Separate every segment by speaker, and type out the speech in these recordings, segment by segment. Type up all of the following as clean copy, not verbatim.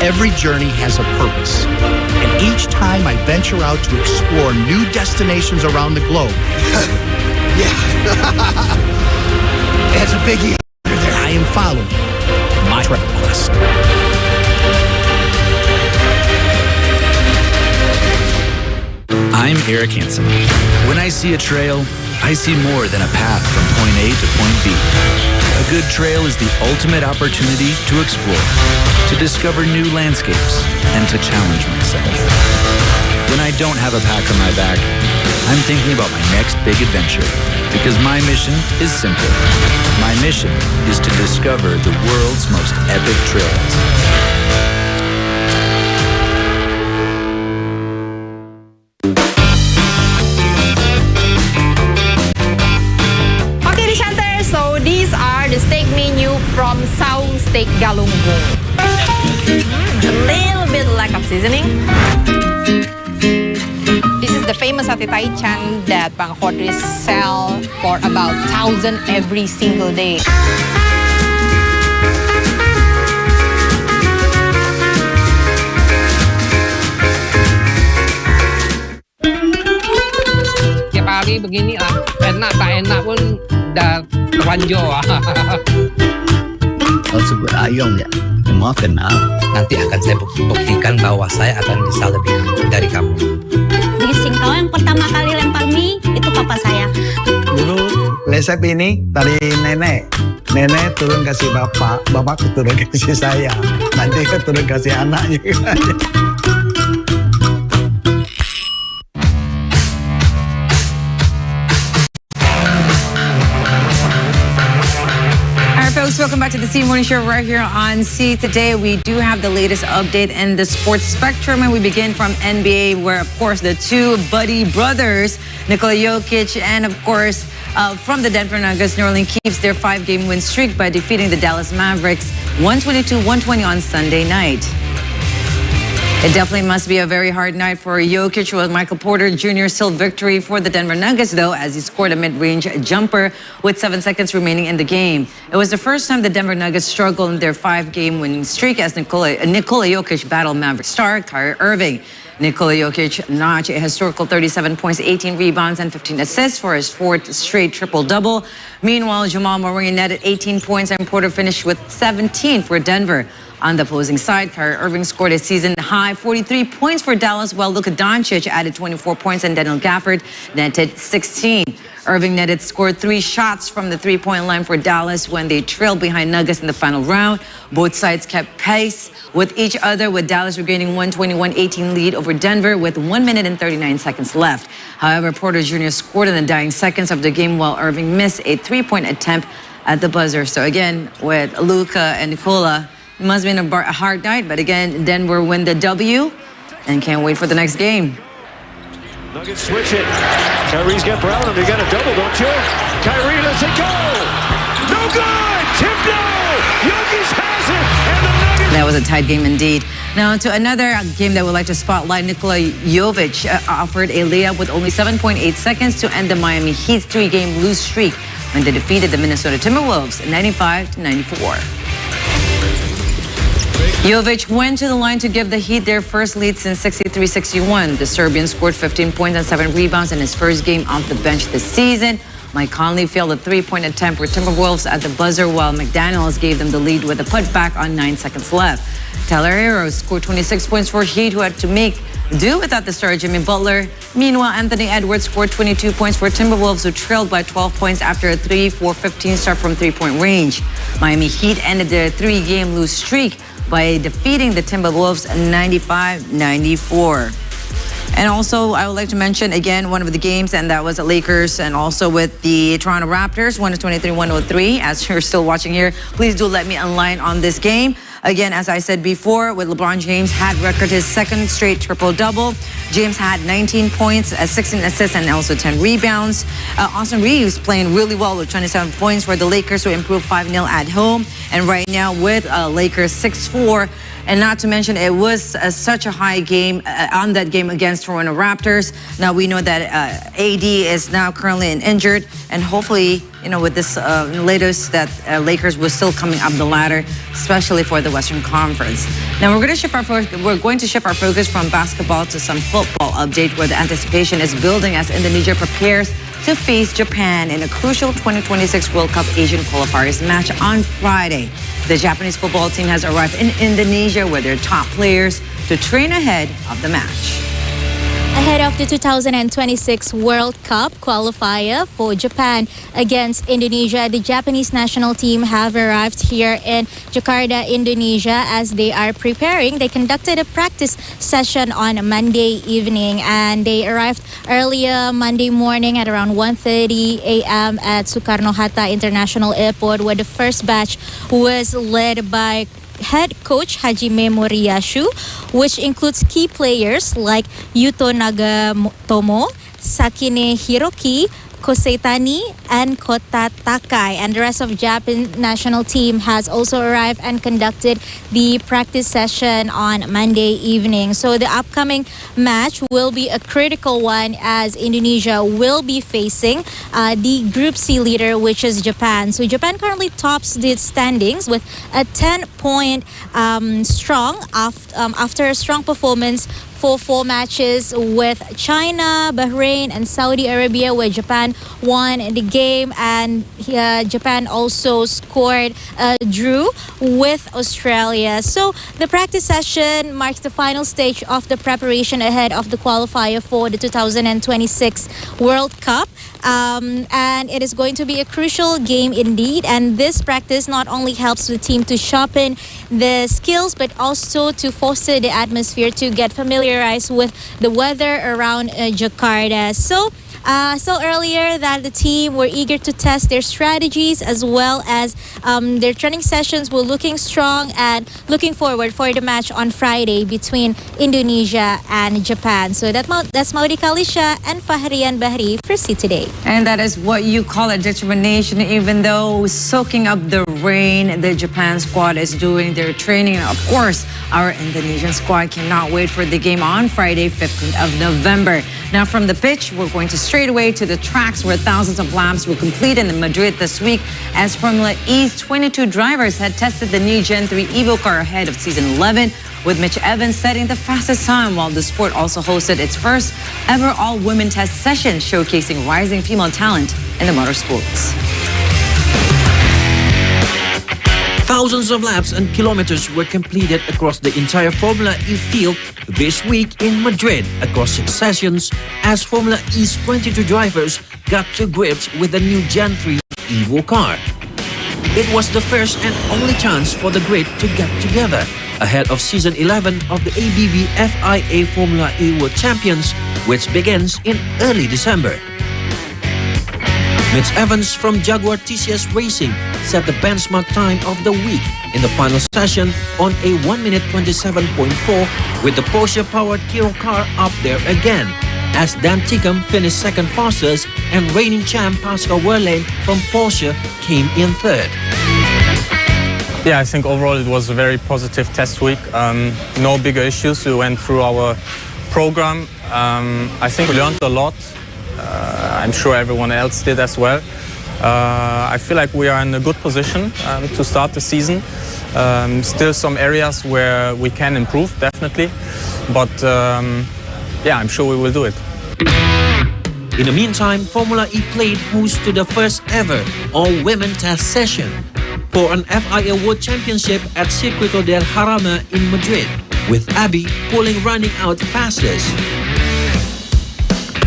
Speaker 1: Every journey has a purpose. And each time I venture out to explore new destinations around the globe.
Speaker 2: Yeah. That's a biggie.
Speaker 1: I am following my travel quest.
Speaker 3: I'm Eric Hansen. When I see a trail, I see more than a path from point A to point B. A good trail is the ultimate opportunity to explore, to discover new landscapes, and to challenge myself. When I don't have a pack on my back, I'm thinking about my next big adventure, because my mission is simple. My mission is to discover the world's most epic trails.
Speaker 4: The steak menu from Saung Steak Galunggung. A little bit lack of seasoning. This is the famous sate taichan that Bang Khodris sell for about 1,000 every single day.
Speaker 5: Tiap hari begini lah, enak tak enak pun dah terlanjur.
Speaker 6: Kalau sebut ayam ya, semua kenal.
Speaker 7: Nanti akan saya buktikan bahwa saya akan bisa lebih dari kamu.
Speaker 8: Di Singkau yang pertama kali lempar mie, itu papa saya.
Speaker 2: Dulu resep ini dari nenek. Nenek turun kasih bapak, bapak turun kasih saya. Nanti turun kasih anak juga.
Speaker 9: Folks, welcome back to the C Morning Show right here on C. Today we do have the latest update in the sports spectrum, and we begin from NBA, where of course the two buddy brothers, Nikola Jokic and of course from the Denver Nuggets, New Orleans keeps their 5-game win streak by defeating the Dallas Mavericks 122-120 on Sunday night. It definitely must be a very hard night for Jokic, with Michael Porter Jr. still victory for the Denver Nuggets, though, as he scored a mid-range jumper with 7 seconds remaining in the game. It was the first time the Denver Nuggets struggled in their 5-game winning streak as Nikola Jokic battled Maverick star Kyrie Irving. Nikola Jokic notched a historical 37 points, 18 rebounds, and 15 assists for his 4th straight triple-double. Meanwhile, Jamal Murray netted 18 points and Porter finished with 17 for Denver. On the opposing side, Kyrie Irving scored a season-high 43 points for Dallas, while Luka Doncic added 24 points and Daniel Gafford netted 16. Irving scored 3 shots from the three-point line for Dallas when they trailed behind Nuggets in the final round. Both sides kept pace with each other, with Dallas regaining 121-18 lead over Denver with 1 minute and 39 seconds left. However, Porter Jr. scored in the dying seconds of the game, while Irving missed a 3-point attempt at the buzzer. So again, with Luka and Nikola, it must have been a hard night, but again, Denver win the W and can't wait for the next game.
Speaker 10: Nuggets switch it. Kyrie's got Brown. They got a double, don't you? Kyrie lets it go. No good. Tipped out. Jokic has it. And the Nuggets.
Speaker 9: That was a tight game indeed. Now to another game that we'd like to spotlight. Nikola Jokic offered a layup with only 7.8 seconds to end the Miami Heat's 3-game lose streak when they defeated the Minnesota Timberwolves 95-94. Jovic went to the line to give the Heat their first lead since 63-61. The Serbian scored 15 points and 7 rebounds in his first game off the bench this season. Mike Conley failed a 3-point attempt for Timberwolves at the buzzer, while McDaniels gave them the lead with a putback on 9 seconds left. Tyler Herro scored 26 points for Heat, who had to make do without the star Jimmy Butler. Meanwhile, Anthony Edwards scored 22 points for Timberwolves, who trailed by 12 points after a 3-4-15 start from three-point range. Miami Heat ended their 3-game lose streak by defeating the Timberwolves 95-94. And also, I would like to mention again one of the games, and that was the Lakers and also with the Toronto Raptors, 123-103. As you're still watching here, please do let me enlighten on this game. Again, as I said before, with LeBron James had recorded his 2nd straight triple-double. James had 19 points, 16 assists, and also 10 rebounds. Austin Reeves playing really well with 27 points for the Lakers, who improved 5-0 at home. And right now with Lakers 6-4. And not to mention, it was such a high game on that game against Toronto Raptors. Now we know that AD is now currently injured, and hopefully, with this latest, that Lakers will still coming up the ladder, especially for the Western Conference. Now we're going to shift our focus from basketball to some football update, where the anticipation is building as Indonesia prepares to face Japan in a crucial 2026 World Cup Asian qualifiers match on Friday. The Japanese football team has arrived in Indonesia with their top players to train ahead of the match.
Speaker 11: Ahead of the 2026 World Cup qualifier for Japan against Indonesia, the Japanese national team have arrived here in Jakarta, Indonesia, as they are preparing. They conducted a practice session on Monday evening, and they arrived earlier Monday morning at around 1:30 a.m. at Soekarno-Hatta International Airport, where the first batch was led by head coach Hajime Moriyashu, which includes key players like Yuto Nagatomo, Sakine Hiroki, Koseitani, and Kota Takai. And the rest of Japan national team has also arrived and conducted the practice session on Monday evening. So the upcoming match will be a critical one, as Indonesia will be facing the Group C leader, which is Japan. So Japan currently tops the standings with a 10-point strong after a strong performance for 4 matches with China, Bahrain, and Saudi Arabia, where Japan won the game, and Japan also scored a drew with Australia. So the practice session marks the final stage of the preparation ahead of the qualifier for the 2026 World Cup. And it is going to be a crucial game indeed, and this practice not only helps the team to sharpen the skills, but also to foster the atmosphere to get familiarized with the weather around Jakarta. So earlier that the team were eager to test their strategies, as well as their training sessions were looking strong, and looking forward for the match on Friday between Indonesia and Japan. So that's Maudi Kalisha and Fahrian Bahri for C Today.
Speaker 9: And that is what you call a determination. Even though soaking up the rain, the Japan squad is doing their training. And of course, our Indonesian squad cannot wait for the game on Friday, 15th of November. Now from the pitch, we're going to straight away to the tracks, where thousands of laps were completed in Madrid this week, as Formula E's 22 drivers had tested the new Gen 3 Evo car ahead of season 11, with Mitch Evans setting the fastest time, while the sport also hosted its first ever all-women test session, showcasing rising female talent in the motorsports.
Speaker 12: Thousands of laps and kilometers were completed across the entire Formula E field this week in Madrid across 6 sessions, as Formula E's 22 drivers got to grips with the new Gen 3 Evo car. It was the first and only chance for the grid to get together ahead of season 11 of the ABB FIA Formula E World Champions, which begins in early December. Mitch Evans from Jaguar TCS Racing set the benchmark time of the week in the final session on a 1:27.4, with the Porsche-powered Kiro car up there again, as Dan Tickham finished second fastest and reigning champ Pascal Wehrlein from Porsche came in third.
Speaker 13: Yeah, I think overall it was a very positive test week. No bigger issues. We went through our program. I think we learned a lot. I'm sure everyone else did as well. I feel like we are in a good position to start the season. Still some areas where we can improve, definitely. But yeah, I'm sure we will do it.
Speaker 12: In the meantime, Formula E played host to the first ever all-women test session for an FIA World Championship at Circuito del Jarama in Madrid, with Abby running out fastest.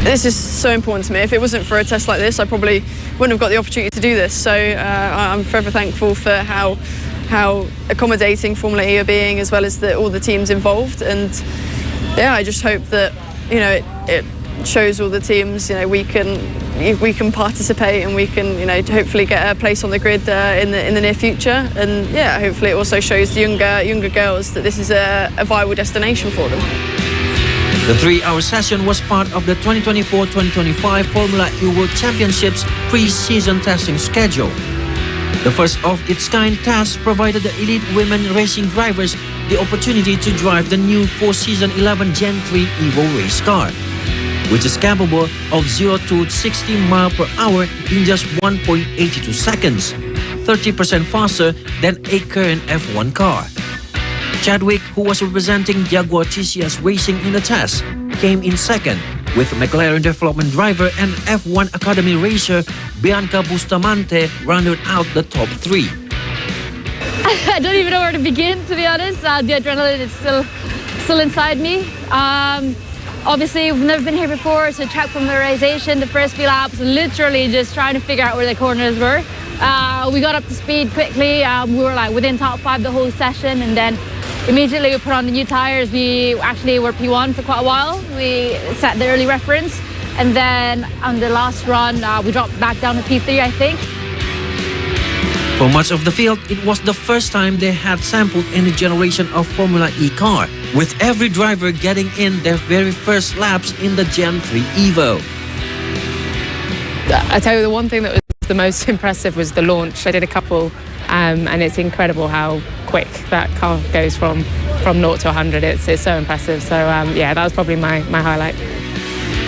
Speaker 14: This is so important to me. If it wasn't for a test like this, I probably wouldn't have got the opportunity to do this. So I'm forever thankful for how accommodating Formula E are being, as well as all the teams involved. And yeah, I just hope that it shows all the teams we can participate, and we can hopefully get a place on the grid in the near future. And yeah, hopefully it also shows the younger girls that this is a viable destination for them.
Speaker 12: The 3-hour session was part of the 2024-2025 Formula E World Championships pre-season testing schedule. The first of its kind test provided the elite women racing drivers the opportunity to drive the new 4-season 11 Gen 3 Evo race car, which is capable of 0 to 60 miles per hour in just 1.82 seconds, 30% faster than a current F1 car. Chadwick, who was representing Jaguar TCS Racing in the test, came in second, with McLaren development driver and F1 Academy racer Bianca Bustamante rounded out the top 3.
Speaker 15: I don't even know where to begin, to be honest. The adrenaline is still inside me. Obviously, we've never been here before, so track familiarization, the first few laps, literally just trying to figure out where the corners were. We got up to speed quickly. We were like within top 5 the whole session, and then immediately we put on the new tires. We actually were P1 for quite a while. We set the early reference, and then on the last run, we dropped back down to P3, I think.
Speaker 12: For much of the field, it was the first time they had sampled any generation of Formula E car, with every driver getting in their very first laps in the Gen 3 Evo.
Speaker 16: I tell you, the one thing that was the most impressive was the launch. I did a couple, and it's incredible how quick that car goes from 0 to 100. It's so impressive. So yeah, that was probably my highlight.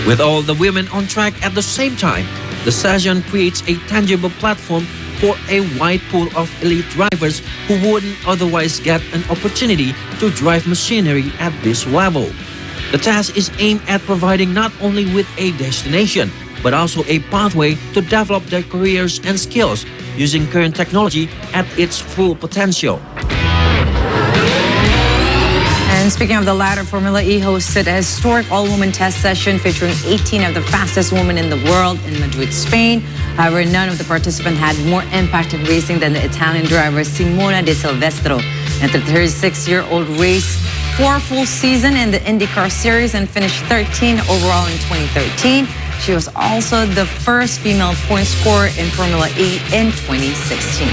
Speaker 12: With all the women on track at the same time, the session creates a tangible platform for a wide pool of elite drivers who wouldn't otherwise get an opportunity to drive machinery at this level. The task is aimed at providing not only with a destination, but also a pathway to develop their careers and skills using current technology at its full potential.
Speaker 9: And speaking of the latter, Formula E hosted a historic all-woman test session featuring 18 of the fastest women in the world in Madrid, Spain. However, none of the participants had more impact in racing than the Italian driver Simona De Silvestro. And the 36-year-old raced 4 full seasons in the IndyCar series and finished 13 overall in 2013. She was also the first female point scorer in Formula E in 2016.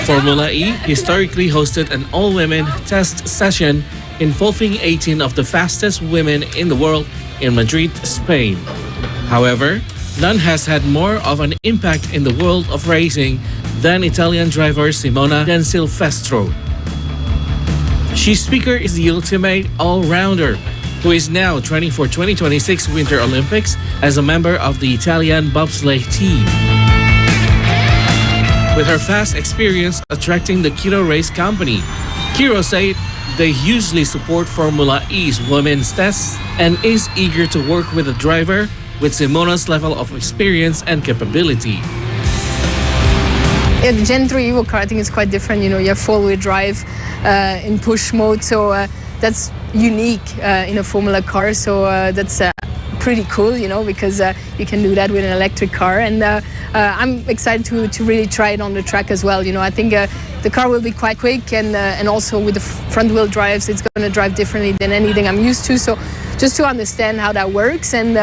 Speaker 17: Formula E historically hosted an all-women test session involving 18 of the fastest women in the world in Madrid, Spain. However, none has had more of an impact in the world of racing than Italian driver Simona De Silvestro. She's speaker is the ultimate all-rounder, who is now training for 2026 Winter Olympics as a member of the Italian bobsleigh team. With her fast experience attracting the Kiro Race Company, Kiro said they hugely support Formula E's women's tests and is eager to work with a driver with Simona's level of experience and capability.
Speaker 14: Yeah, the Gen 3 Evo car I think is quite different. You know, you have four-wheel drive in push mode, so that's unique in a Formula car. So that's pretty cool, you know, because you can do that with an electric car. And I'm excited to really try it on the track as well. You know, I think the car will be quite quick, and also with the front wheel drives, it's going to drive differently than anything I'm used to. So just to understand how that works, and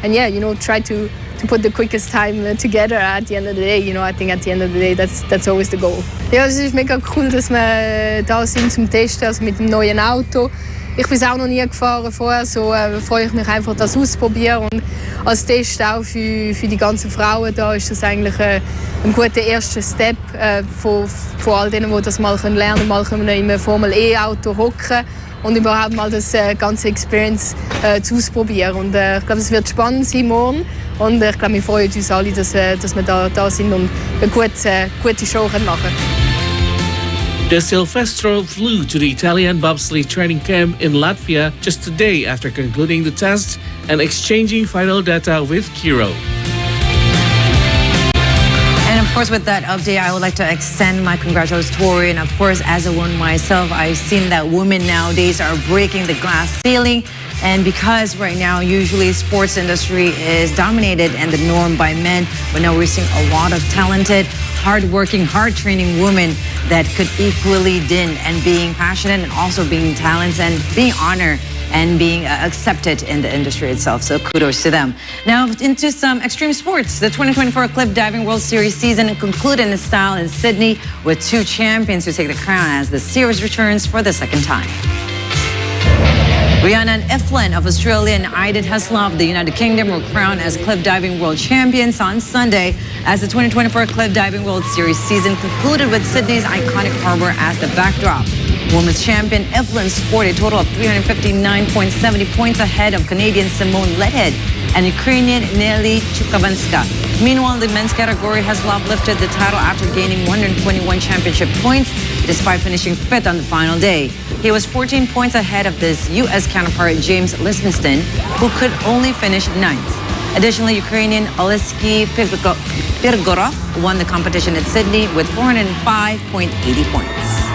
Speaker 14: yeah, you know, try to put the quickest time together at the end of the day. You know, I think at the end of the day, that's always the goal. Ja, es ist mega cool, dass wir da sind zum Testen, also mit dem neuen Auto. Ich bin es auch noch nie gefahren vorher, so freue ich mich einfach, das auszuprobieren. Und als Test auch für die ganzen Frauen da ist das eigentlich ein guter erster Step von all denen, die das mal lernen können, mal in einem Formel-E-Auto hocken und überhaupt mal das ganze Experience auszuprobieren. Und ich glaube, es wird spannend sein morgen. Und ich glaube, wir freuen uns alle, dass wir da sind und eine gute Show machen können.
Speaker 17: De Silvestro flew to the Italian bobsleigh training camp in Latvia just a day after concluding the test and exchanging final data with Kiro.
Speaker 9: And of course, with that update, I would like to extend my congratulatory. And of course, as a woman myself, I've seen that women nowadays are breaking the glass ceiling. And because right now, usually sports industry is dominated and the norm by men, but now we're seeing a lot of talented, hardworking, hard-training women that could equally din and being passionate and also being talented and being honored and being accepted in the industry itself. So kudos to them. Now into some extreme sports. The 2024 Cliff Diving World Series season concluded in style in Sydney with 2 champions who take the crown as the series returns for the second time. Rhiannon Iflin of Australia and Aiden Heslov of the United Kingdom were crowned as Cliff Diving World Champions on Sunday as the 2024 Cliff Diving World Series season concluded with Sydney's iconic harbour as the backdrop. Women's champion Iflin scored a total of 359.70 points ahead of Canadian Simone Lethead and Ukrainian Nelly Chukavanska. Meanwhile, in the men's category, Heslov lifted the title after gaining 121 championship points despite finishing 5th on the final day. He was 14 points ahead of his U.S. counterpart James Lisonston, who could only finish 9th. Additionally, Ukrainian Oleksiy Pirgorov won the competition at Sydney with 405.80 points.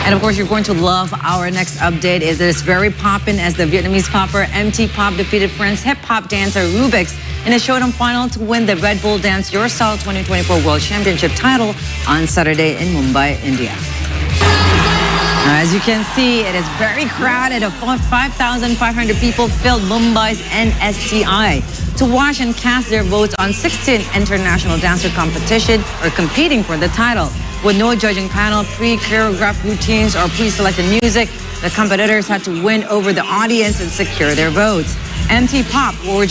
Speaker 9: And of course, you're going to love our next update. It is very poppin' as the Vietnamese popper MT Pop defeated French hip-hop dancer Rubix in a showdown final to win the Red Bull Dance Your Style 2024 World Championship title on Saturday in Mumbai, India. Now, as you can see, it is very crowded. 5,500 people filled Mumbai's NSCI to watch and cast their votes on 16 international dancer competition or competing for the title. With no judging panel, pre-choreographed routines, or pre-selected music, the competitors had to win over the audience and secure their votes. MT Pop, who originated